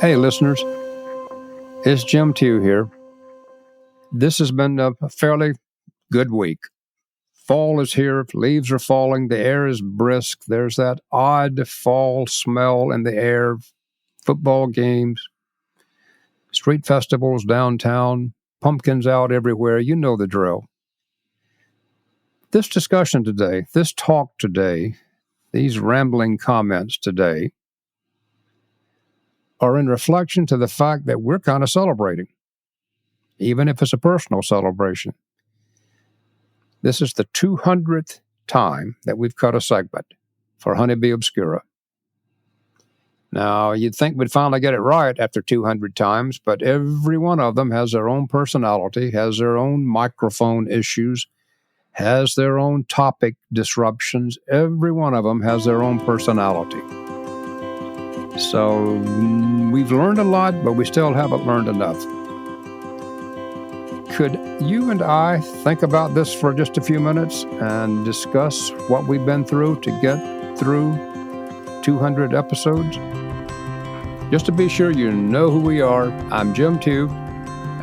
Hey, listeners, it's Jim Tew here. This has been a fairly good week. Fall is here, leaves are falling, the air is brisk. There's that odd fall smell in the air, football games, street festivals downtown, pumpkins out everywhere. You know the drill. This discussion today, this talk today, these rambling comments today are in reflection to the fact that we're kind of celebrating, even if it's a personal celebration. This is the 200th time that we've cut a segment for Honeybee Obscura. Now, you'd think we'd finally get it right after 200 times, but every one of them has their own personality, has their own microphone issues, has their own topic disruptions. Every one of them has their own personality. So we've learned a lot, but we still haven't learned enough. Could you and I think about this for just a few minutes and discuss what we've been through to get through 200 episodes? Just to be sure you know who we are, I'm Jim Tew,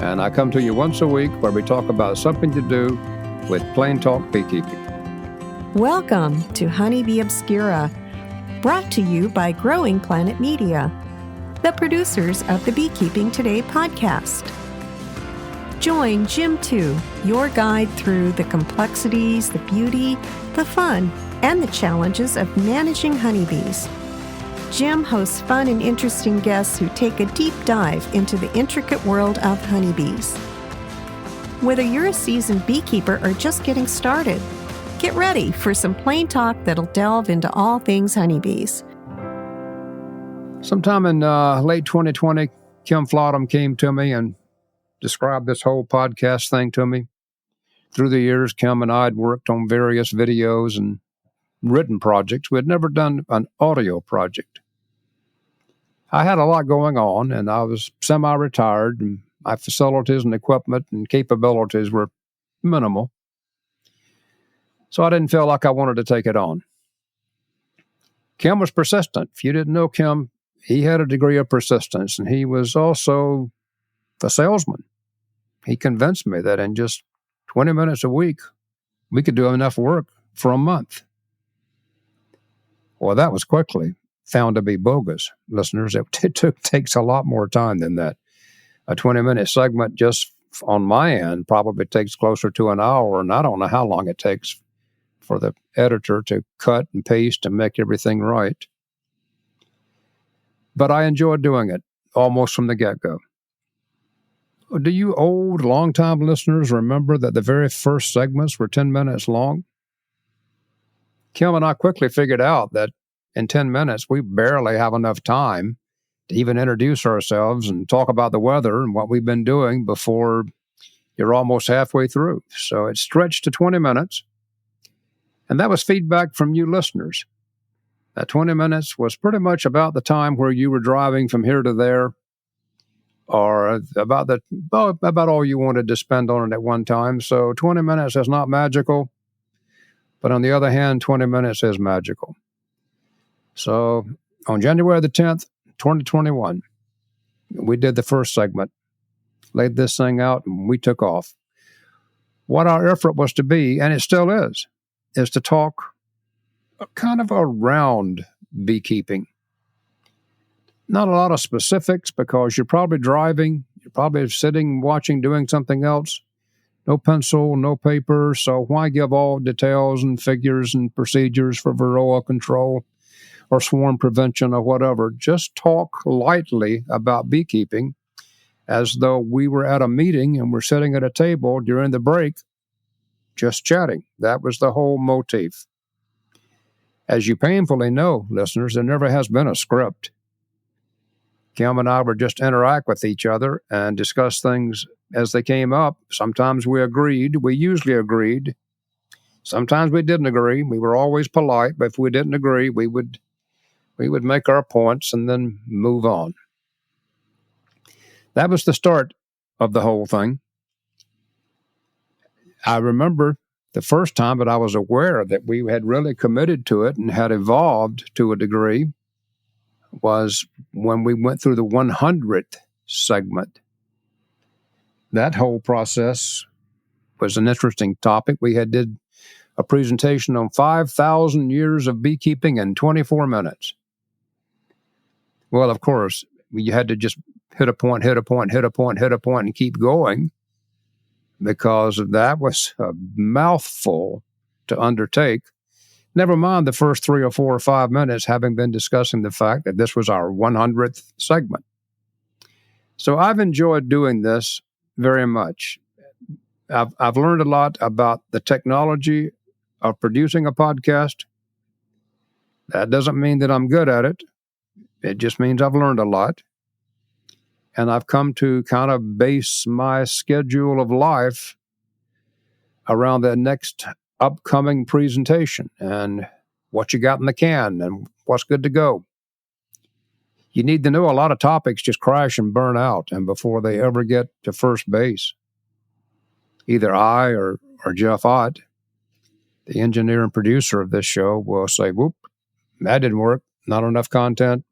and I come to you once a week where we talk about something to do with Plain Talk Beekeeping. Welcome to Honeybee Obscura, brought to you by Growing Planet Media, the producers of the Beekeeping Today podcast. Join Jim Tew, your guide through the complexities, the beauty, the fun, and the challenges of managing honeybees. Jim hosts fun and interesting guests who take a deep dive into the intricate world of honeybees. Whether you're a seasoned beekeeper or just getting started, get ready for some plain talk that'll delve into all things honeybees. Sometime in late 2020, Kim Flottum came to me and described this whole podcast thing to me. Through the years, Kim and I had worked on various videos and written projects. We had never done an audio project. I had a lot going on, and I was semi-retired, and my facilities and equipment and capabilities were minimal. So I didn't feel like I wanted to take it on. Kim was persistent. If you didn't know Kim, he had a degree of persistence, and he was also a salesman. He convinced me that in just 20 minutes a week, we could do enough work for a month. Well, that was quickly found to be bogus, listeners. It takes a lot more time than that. A 20-minute segment just on my end probably takes closer to an hour, and I don't know how long it takes for the editor to cut and paste and make everything right. But I enjoyed doing it almost from the get-go. Do you old, long-time listeners remember that the very first segments were 10 minutes long? Kim and I quickly figured out that in 10 minutes, we barely have enough time to even introduce ourselves and talk about the weather and what we've been doing before you're almost halfway through. So it stretched to 20 minutes. And that was feedback from you listeners. That 20 minutes was pretty much about the time where you were driving from here to there, or about all you wanted to spend on it at one time. So 20 minutes is not magical, but on the other hand, 20 minutes is magical. So on January the 10th, 2021, we did the first segment, laid this thing out, and we took off. What our effort was to be, and it still is to talk kind of around beekeeping. Not a lot of specifics because you're probably driving, you're probably sitting, watching, doing something else. No pencil, no paper, so why give all details and figures and procedures for varroa control or swarm prevention or whatever? Just talk lightly about beekeeping as though we were at a meeting and we're sitting at a table during the break just chatting. That was the whole motif. As you painfully know, listeners, there never has been a script. Kim and I would just interact with each other and discuss things as they came up. Sometimes we agreed. We usually agreed. Sometimes we didn't agree. We were always polite, but if we didn't agree, we would make our points and then move on. That was the start of the whole thing. I remember the first time that I was aware that we had really committed to it and had evolved to a degree. was when we went through the 100th segment. That whole process was an interesting topic. We did a presentation on 5,000 years of beekeeping in 24 minutes. Well, of course, you had to just hit a point, and keep going, because that was a mouthful to undertake. Never mind the first 3 or 4 or 5 minutes having been discussing the fact that this was our 100th segment. So I've enjoyed doing this very much. I've learned a lot about the technology of producing a podcast. That doesn't mean that I'm good at it. It just means I've learned a lot. And I've come to kind of base my schedule of life around the next upcoming presentation and what you got in the can and what's good to go. You need to know a lot of topics just crash and burn out, and before they ever get to first base, either I or Jeff Ott, the engineer and producer of this show, will say, whoop, that didn't work, not enough content,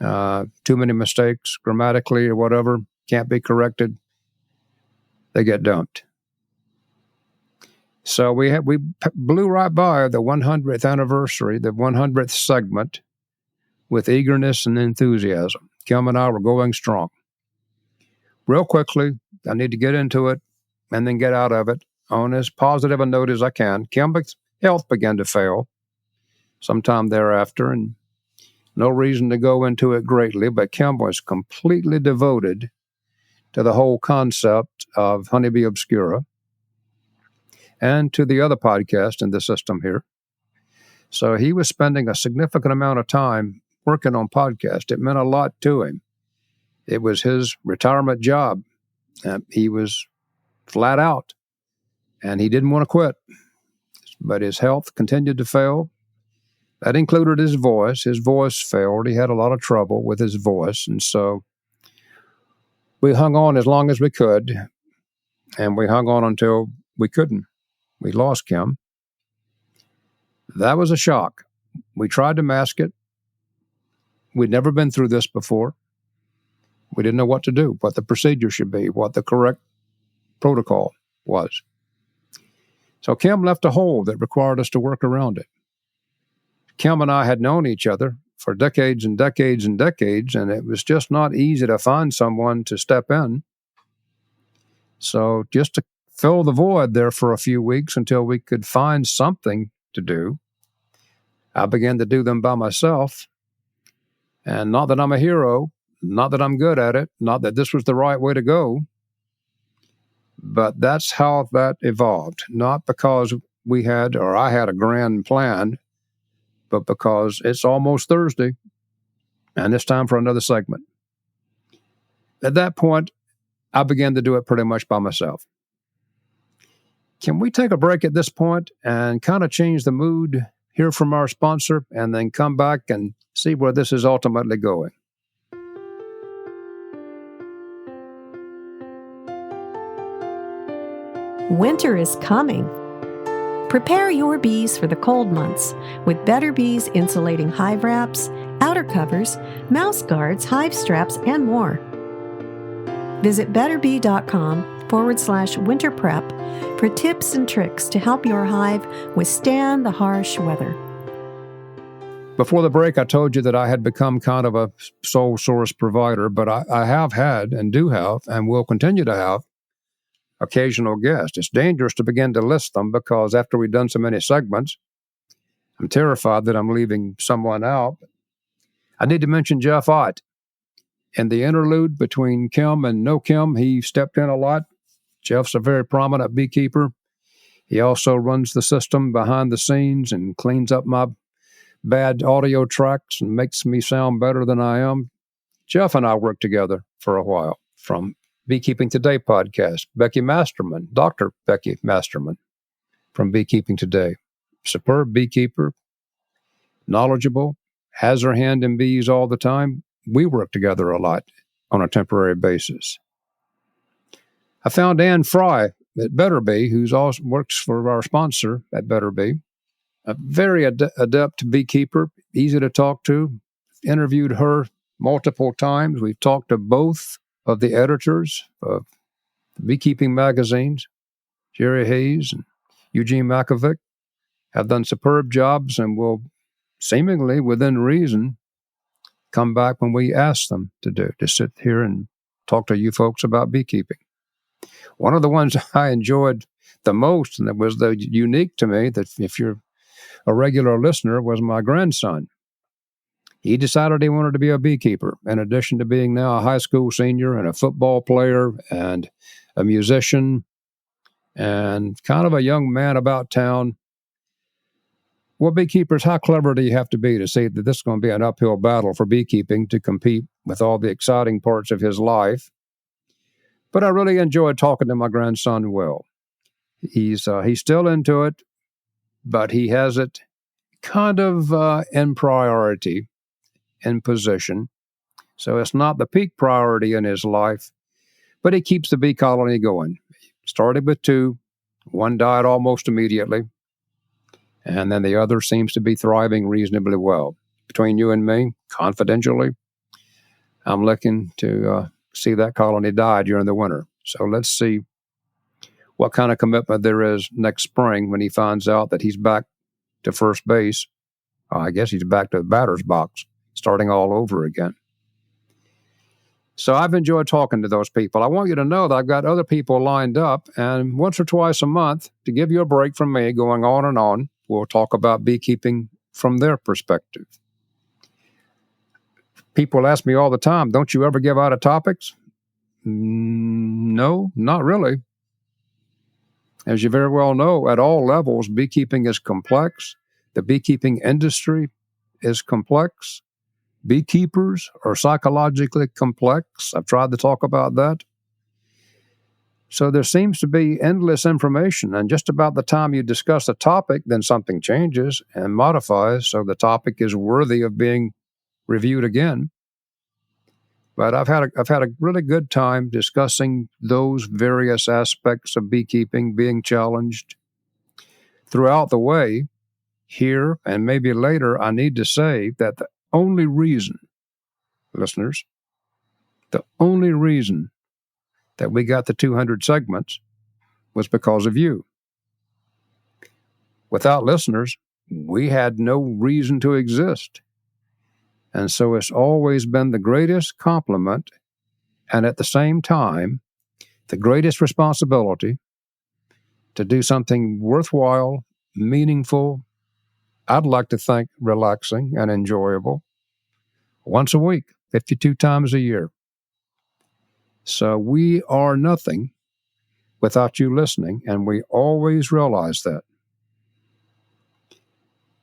too many mistakes grammatically or whatever, can't be corrected. They get dumped. So we blew right by the 100th anniversary, the 100th segment, with eagerness and enthusiasm. Kim and I were going strong. Real quickly, I need to get into it and then get out of it on as positive a note as I can. Kim's health began to fail sometime thereafter, and no reason to go into it greatly, but Kim was completely devoted to the whole concept of Honeybee Obscura and to the other podcast in the system here. So he was spending a significant amount of time working on podcast. It meant a lot to him. It was his retirement job. He was flat out, and he didn't want to quit. But his health continued to fail. That included his voice. His voice failed. He had a lot of trouble with his voice. And so we hung on as long as we could, and we hung on until we couldn't. We lost Kim. That was a shock. We tried to mask it. We'd never been through this before. We didn't know what to do, what the procedure should be, what the correct protocol was. So Kim left a hole that required us to work around it. Kim and I had known each other for decades and decades and decades, and it was just not easy to find someone to step in. So just to fill the void there for a few weeks until we could find something to do, I began to do them by myself. And not that I'm a hero, not that I'm good at it, not that this was the right way to go, but that's how that evolved. Not because we had, or I had a grand plan, but because it's almost Thursday, and it's time for another segment. At that point, I began to do it pretty much by myself. Can we take a break at this point and kind of change the mood, hear from our sponsor, and then come back and see where this is ultimately going? Winter is coming. Prepare your bees for the cold months with Better Bees insulating hive wraps, outer covers, mouse guards, hive straps, and more. Visit betterbee.com/winter prep for tips and tricks to help your hive withstand the harsh weather. Before the break, I told you that I had become kind of a sole source provider, but I have had and do have and will continue to have occasional guests. It's dangerous to begin to list them because after we've done so many segments, I'm terrified that I'm leaving someone out. I need to mention Jeff Ott. In the interlude between Kim and no Kim, he stepped in a lot. Jeff's a very prominent beekeeper. He also runs the system behind the scenes and cleans up my bad audio tracks and makes me sound better than I am. Jeff and I worked together for a while from Beekeeping Today podcast. Becky Masterman, Dr. Becky Masterman from Beekeeping Today. Superb beekeeper, knowledgeable, has her hand in bees all the time. We work together a lot on a temporary basis. I found Ann Fry at Better Bee, who also works for our sponsor at Better Bee. A very adept beekeeper, easy to talk to, interviewed her multiple times. We've talked to both of the editors of the Beekeeping magazines, Jerry Hayes and Eugene Makovic, have done superb jobs and will seemingly within reason come back when we ask them to sit here and talk to you folks about beekeeping. One of the ones I enjoyed the most, and that was the unique to me, that if you're a regular listener, was my grandson. He decided he wanted to be a beekeeper, in addition to being now a high school senior and a football player and a musician and kind of a young man about town. Well, beekeepers, how clever do you have to be to see that this is going to be an uphill battle for beekeeping to compete with all the exciting parts of his life? But I really enjoyed talking to my grandson, Will. He's still into it, but he has it kind of in priority, in position. So it's not the peak priority in his life, but he keeps the bee colony going. Started with 2. One died almost immediately. And then the other seems to be thriving reasonably well. Between you and me, confidentially, I'm looking to see that colony die during the winter. So let's see what kind of commitment there is next spring when he finds out that he's back to first base. I guess he's back to the batter's box, starting all over again. So I've enjoyed talking to those people. I want you to know that I've got other people lined up, and once or twice a month, to give you a break from me going on and on, we'll talk about beekeeping from their perspective. People ask me all the time, don't you ever give out of topics? No, not really. As you very well know, at all levels, beekeeping is complex. The beekeeping industry is complex. Beekeepers are psychologically complex. I've tried to talk about that. So there seems to be endless information, and just about the time you discuss a topic, then something changes and modifies so the topic is worthy of being reviewed again. But I've had a really good time discussing those various aspects of beekeeping, being challenged. Throughout the way, here and maybe later, I need to say that the only reason, listeners, the only reason that we got the 200 segments was because of you. Without listeners, we had no reason to exist. And so it's always been the greatest compliment and at the same time, the greatest responsibility to do something worthwhile, meaningful, I'd like to think relaxing and enjoyable, once a week, 52 times a year. So we are nothing without you listening, and we always realize that.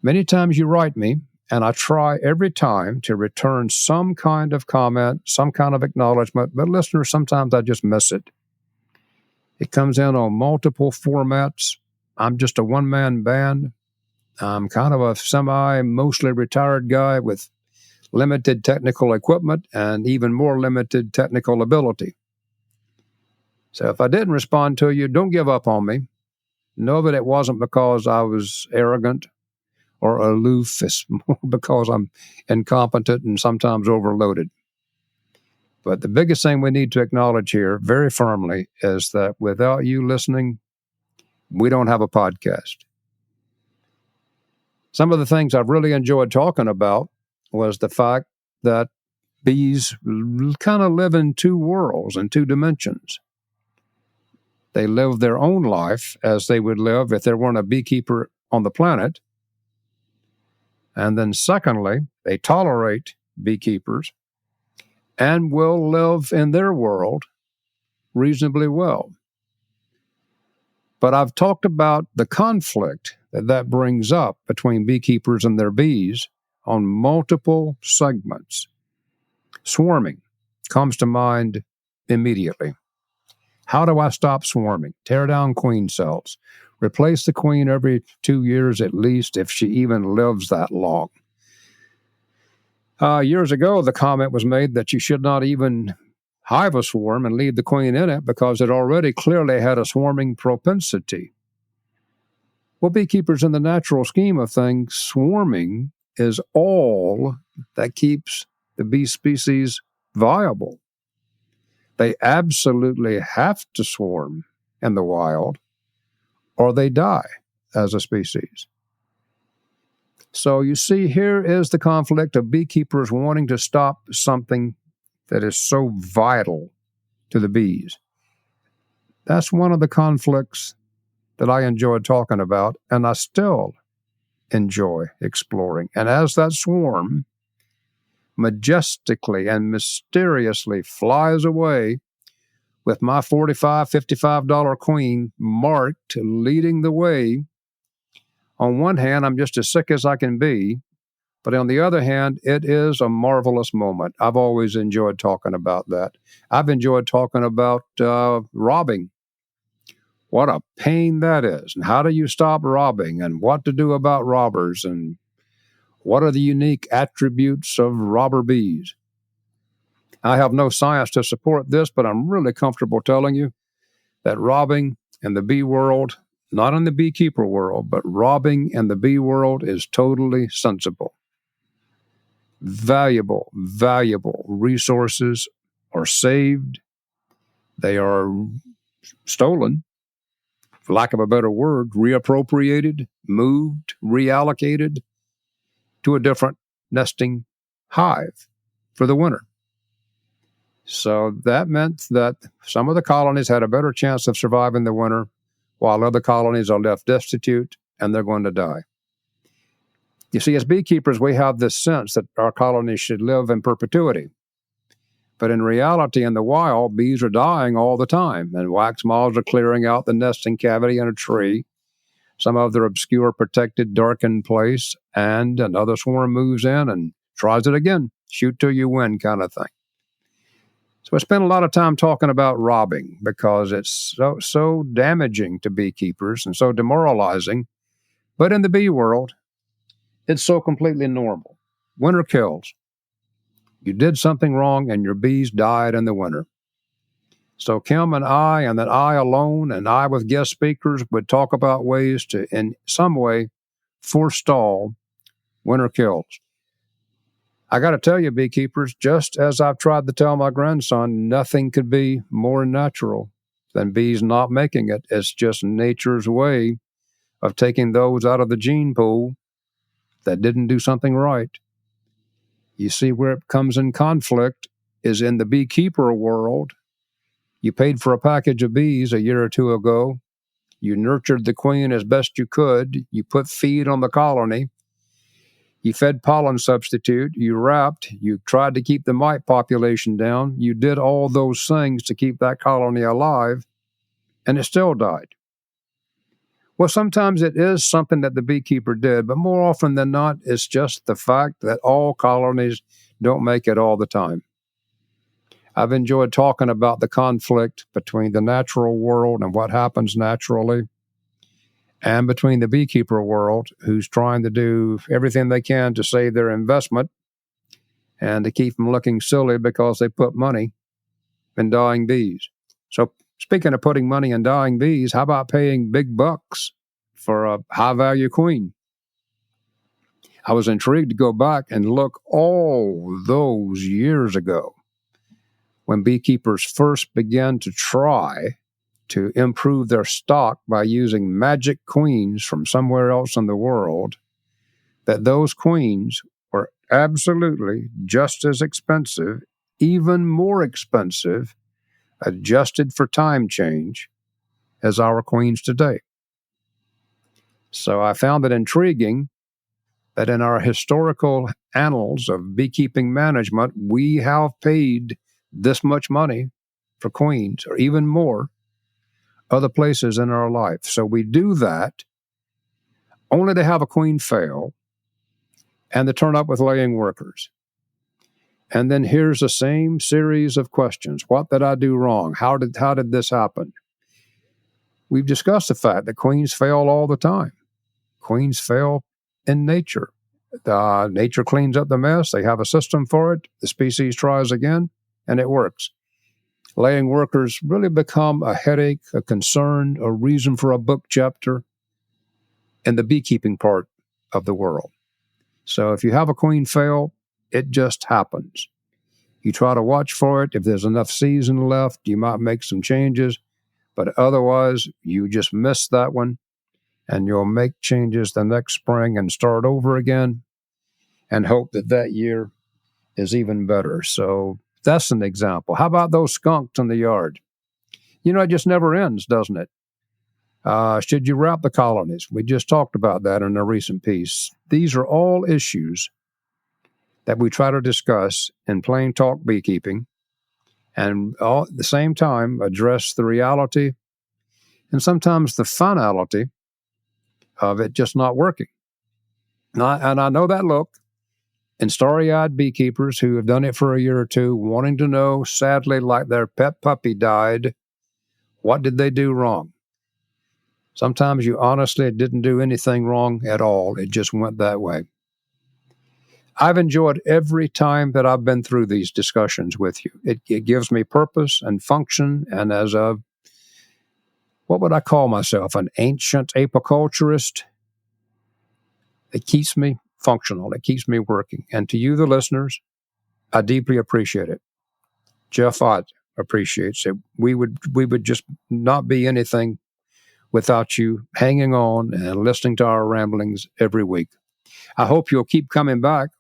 Many times you write me, and I try every time to return some kind of comment, some kind of acknowledgement, but listeners, sometimes I just miss it. It comes in on multiple formats. I'm just a one-man band. I'm kind of a mostly retired guy with limited technical equipment and even more limited technical ability. So if I didn't respond to you, don't give up on me. Know that it wasn't because I was arrogant or aloof. It's more because I'm incompetent and sometimes overloaded. But the biggest thing we need to acknowledge here very firmly is that without you listening, we don't have a podcast. Some of the things I've really enjoyed talking about was the fact that bees kind of live in 2 worlds and 2 dimensions. They live their own life as they would live if there weren't a beekeeper on the planet. And then secondly, they tolerate beekeepers and will live in their world reasonably well. But I've talked about the conflict that brings up between beekeepers and their bees on multiple segments. Swarming comes to mind immediately. How do I stop swarming? Tear down queen cells. Replace the queen every 2 years at least, if she even lives that long. Years ago, the comment was made that you should not even hive a swarm and leave the queen in it because it already clearly had a swarming propensity. Well, beekeepers, in the natural scheme of things, swarming is all that keeps the bee species viable. They absolutely have to swarm in the wild, or they die as a species. So you see, here is the conflict of beekeepers wanting to stop something that is so vital to the bees. That's one of the conflicts that I enjoyed talking about, and I still enjoy exploring. And as that swarm majestically and mysteriously flies away with my $45, $55 queen marked, leading the way, on one hand, I'm just as sick as I can be, but on the other hand, it is a marvelous moment. I've always enjoyed talking about that. I've enjoyed talking about robbing. What a pain that is, and how do you stop robbing, and what to do about robbers, and what are the unique attributes of robber bees. I have no science to support this, but I'm really comfortable telling you that robbing in the bee world, not in the beekeeper world, but robbing in the bee world is totally sensible. Valuable resources are saved. They are stolen, for lack of a better word, reappropriated, moved, reallocated to a different nesting hive for the winter. So that meant that some of the colonies had a better chance of surviving the winter, while other colonies are left destitute and they're going to die. You see, as beekeepers, we have this sense that our colonies should live in perpetuity. But in reality, in the wild, bees are dying all the time, and wax moths are clearing out the nesting cavity in a tree. Some of their obscure, protected, darkened place, and another swarm moves in and tries it again. Shoot till you win kind of thing. So I spent a lot of time talking about robbing because it's so damaging to beekeepers and so demoralizing. But in the bee world, it's so completely normal. Winter kills. You did something wrong and your bees died in the winter. So Kim and then I alone, and I with guest speakers, would talk about ways to, in some way, forestall winter kills. I got to tell you, beekeepers, just as I've tried to tell my grandson, nothing could be more natural than bees not making it. It's just nature's way of taking those out of the gene pool that didn't do something right. You see, where it comes in conflict is in the beekeeper world. You paid for a package of bees a year or two ago. You nurtured the queen as best you could. You put feed on the colony. You fed pollen substitute. You wrapped. You tried to keep the mite population down. You did all those things to keep that colony alive, and it still died. Well, sometimes it is something that the beekeeper did, but more often than not, it's just the fact that all colonies don't make it all the time. I've enjoyed talking about the conflict between the natural world and what happens naturally, and between the beekeeper world, who's trying to do everything they can to save their investment and to keep them looking silly because they put money in dying bees. So speaking of putting money in dying bees, how about paying big bucks for a high-value queen? I was intrigued to go back and look all those years ago when beekeepers first began to try to improve their stock by using magic queens from somewhere else in the world, that those queens were absolutely just as expensive, even more expensive, adjusted for time change, as our queens today. So I found it intriguing that in our historical annals of beekeeping management, we have paid this much money for queens, or even more, other places in our life. So we do that only to have a queen fail and to turn up with laying workers. And then here's the same series of questions. What did I do wrong? How did this happen? We've discussed the fact that queens fail all the time. Queens fail in nature. Nature cleans up the mess. They have a system for it. The species tries again, and it works. Laying workers really become a headache, a concern, a reason for a book chapter in the beekeeping part of the world. So if you have a queen fail, it just happens. You try to watch for it. If there's enough season left, you might make some changes. But otherwise, you just miss that one, and you'll make changes the next spring and start over again and hope that that year is even better. So that's an example. How about those skunks in the yard? It just never ends, doesn't it? Should you wrap the colonies? We just talked about that in a recent piece. These are all issues that we try to discuss in plain talk beekeeping, and all at the same time address the reality and sometimes the finality of it just not working. And I know that look in starry-eyed beekeepers who have done it for a year or two, wanting to know, sadly, like their pet puppy died, what did they do wrong? Sometimes you honestly didn't do anything wrong at all. It just went that way. I've enjoyed every time that I've been through these discussions with you. It gives me purpose and function, and as a, what would I call myself, an ancient apiculturist, it keeps me functional. It keeps me working. And to you, the listeners, I deeply appreciate it. Jeff Ott appreciates it. We would just not be anything without you hanging on and listening to our ramblings every week. I hope you'll keep coming back.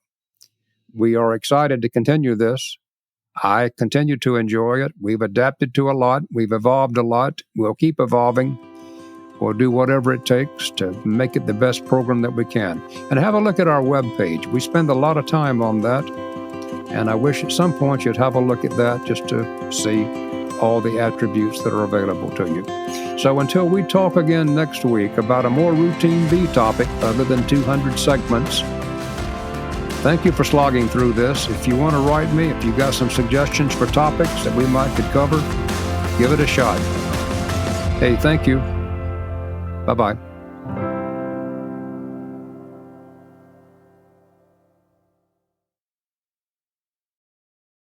We are excited to continue this. I continue to enjoy it. We've adapted to a lot. We've evolved a lot. We'll keep evolving. We'll do whatever it takes to make it the best program that we can. And have a look at our webpage. We spend a lot of time on that. And I wish at some point you'd have a look at that just to see all the attributes that are available to you. So until we talk again next week about a more routine bee topic other than 200 segments, thank you for slogging through this. If you want to write me, if you've got some suggestions for topics that we might could cover, give it a shot. Hey, thank you. Bye-bye.